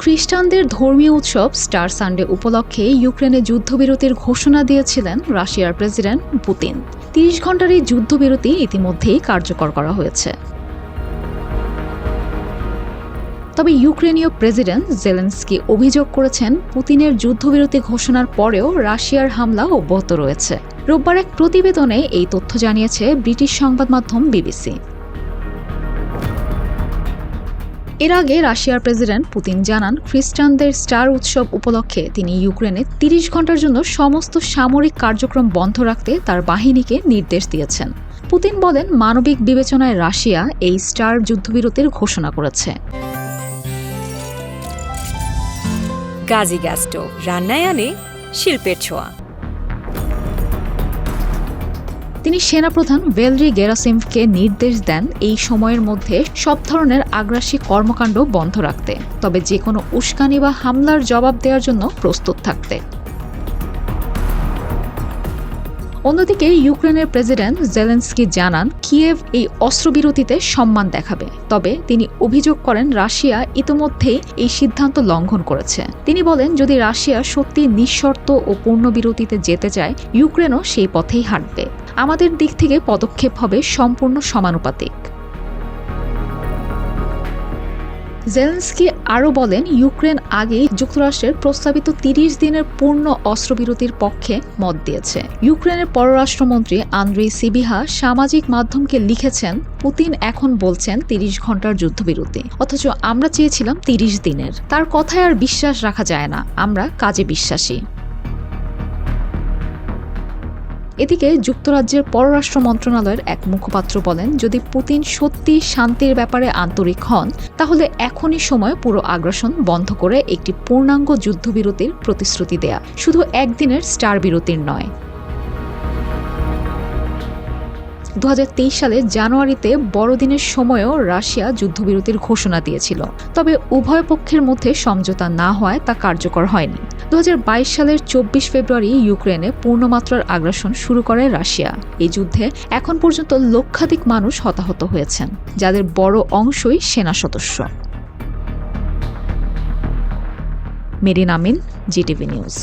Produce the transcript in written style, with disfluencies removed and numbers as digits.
খ্রিস্টানদের ধর্মীয় উৎসব স্টার সানডে উপলক্ষে ইউক্রেনে যুদ্ধবিরতির ঘোষণা দিয়েছিলেন রাশিয়ার প্রেসিডেন্ট পুতিন। ৩০ ঘণ্টার এই যুদ্ধবিরতি ইতিমধ্যেই কার্যকর করা হয়েছে। তবে ইউক্রেনীয় প্রেসিডেন্ট জেলেনস্কি অভিযোগ করেছেন, পুতিনের যুদ্ধবিরতি ঘোষণার পরেও রাশিয়ার হামলা অব্যাহত রয়েছে। রোববার এক প্রতিবেদনে এই তথ্য জানিয়েছে ব্রিটিশ সংবাদ মাধ্যম বিবিসি। এর আগে রাশিয়ার প্রেসিডেন্ট পুতিন জানান, খ্রিস্টানদের স্টার উৎসব উপলক্ষে তিনি ইউক্রেনে ৩০ ঘণ্টার জন্য সমস্ত সামরিক কার্যক্রম বন্ধ রাখতে তার বাহিনীকে নির্দেশ দিয়েছেন। পুতিন বলেন, মানবিক বিবেচনায় রাশিয়া এই স্টার যুদ্ধবিরতির ঘোষণা করেছে। গাজি গ্যাস স্টোভ রান্নায় আনে শিল্পের ছোঁয়া। তিনি সেনাপ্রধান ভ্যালেরি গেরাসিমভকে নির্দেশ দেন এই সময়ের মধ্যে সব ধরনের আগ্রাসী কর্মকাণ্ড বন্ধ রাখতে, তবে যে কোনো উস্কানি বা হামলার জবাব দেওয়ার জন্য প্রস্তুত থাকতে। অন্যদিকে ইউক্রেনের প্রেসিডেন্ট জেলেনস্কি জানান, কিয়েভ এই অস্ত্রবিরতিতে সম্মান দেখাবে, তবে তিনি অভিযোগ করেন রাশিয়া ইতোমধ্যেই এই সিদ্ধান্ত লঙ্ঘন করেছে। তিনি বলেন, যদি রাশিয়া সত্যি নিঃশর্ত ও পূর্ণবিরতিতে যেতে চায়, ইউক্রেনও সেই পথেই হাঁটবে। আমাদের দিক থেকে পদক্ষেপ হবে সম্পূর্ণ সমানুপাতিক। জেলেনস্কি আরও বলেন, ইউক্রেন আগেই যুক্তরাষ্ট্রের প্রস্তাবিত ৩০ দিনের পূর্ণ অস্ত্রবিরতির পক্ষে মত দিয়েছে। ইউক্রেনের পররাষ্ট্রমন্ত্রী আন্দ্রেই সিবিহা সামাজিক মাধ্যমকে লিখেছেন, পুতিন এখন বলছেন ৩০ ঘণ্টার যুদ্ধবিরতি, অথচ আমরা চেয়েছিলাম ৩০ দিনের। তার কথায় আর বিশ্বাস রাখা যায় না, আমরা কাজে বিশ্বাসী। এদিকে যুক্তরাজ্যের পররাষ্ট্র মন্ত্রণালয়ের এক মুখপাত্র বলেন, যদি পুতিন সত্যি শান্তির ব্যাপারে আন্তরিক হন, তাহলে এখনই সময় পুরো আগ্রাসন বন্ধ করে একটি পূর্ণাঙ্গ যুদ্ধবিরতির প্রতিশ্রুতি দেয়া, শুধু একদিনের স্টার বিরতির নয়। ২০২৩ সালে জানুয়ারিতে বড়দিনের সময়ও রাশিয়া যুদ্ধবিরতির ঘোষণা দিয়েছিল, তবে উভয় পক্ষের মধ্যে সমঝোতা না হওয়ায় তা কার্যকর হয়নি। ২০২২ সালের ২৪ ফেব্রুয়ারি ইউক্রেনে পূর্ণমাত্রার আগ্রাসন শুরু করে রাশিয়া। এই যুদ্ধে এখন পর্যন্ত লক্ষাধিক মানুষ হতাহত হয়েছেন, যাদের বড় অংশই সেনা সদস্য। মেরিন আমিন, জিটিভি নিউজ।